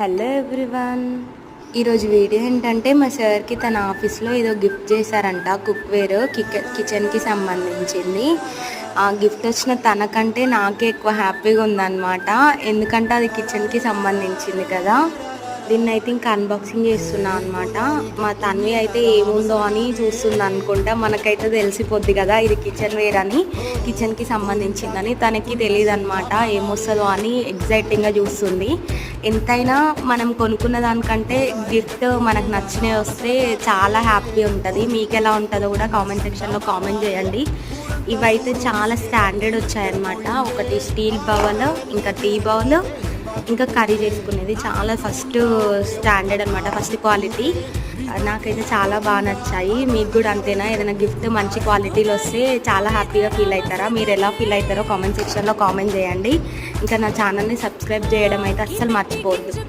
Hello everyone, ఈరోజు video ఏంటంటే మా సార్కి తన ఆఫీస్లో ఏదో గిఫ్ట్ చేశారంట. కుక్వేర్ కిచెన్కి సంబంధించింది. ఆ గిఫ్ట్ వచ్చిన తనకంటే నాకే ఎక్కువ హ్యాపీగా ఉందన్నమాట. ఎందుకంటే అది కిచెన్కి సంబంధించింది కదా. దీన్ని అయితే ఇంకా అన్బాక్సింగ్ చేస్తున్నా అనమాట. మా తన్వి అయితే ఏముందో అని చూస్తుంది అనుకుంటా. మనకైతే తెలిసిపోద్ది కదా ఇది కిచెన్ వేర్ అని, కిచెన్కి సంబంధించిందని. తనకి తెలియదు అనమాట ఏమొస్తుందో అని ఎగ్జైటింగ్గా చూస్తుంది. ఎంతైనా మనం కొనుక్కున్న దానికంటే గిఫ్ట్ మనకు నచ్చినవి వస్తే చాలా హ్యాపీ ఉంటుంది. మీకు ఎలా ఉంటుందో కూడా కామెంట్ సెక్షన్లో కామెంట్ చేయండి. ఇవైతే చాలా స్టాండర్డ్ వచ్చాయన్నమాట. ఒకటి స్టీల్ బౌల్, ఇంకా టీ బౌల్, ఇంకా కర్రీ చేసుకునేది. చాలా ఫస్ట్ స్టాండర్డ్ అనమాట, ఫస్ట్ క్వాలిటీ. నాకైతే చాలా బాగా నచ్చాయి. మీకు కూడా అంతేనా? ఏదైనా గిఫ్ట్ మంచి క్వాలిటీలో వస్తే చాలా హ్యాపీగా ఫీల్ అవుతారా? మీరు ఎలా ఫీల్ అవుతారో కామెంట్ సెక్షన్లో కామెంట్ చేయండి. ఇంకా నా ఛానల్ని సబ్స్క్రైబ్ చేయడం అయితే అస్సలు మర్చిపోవద్దు.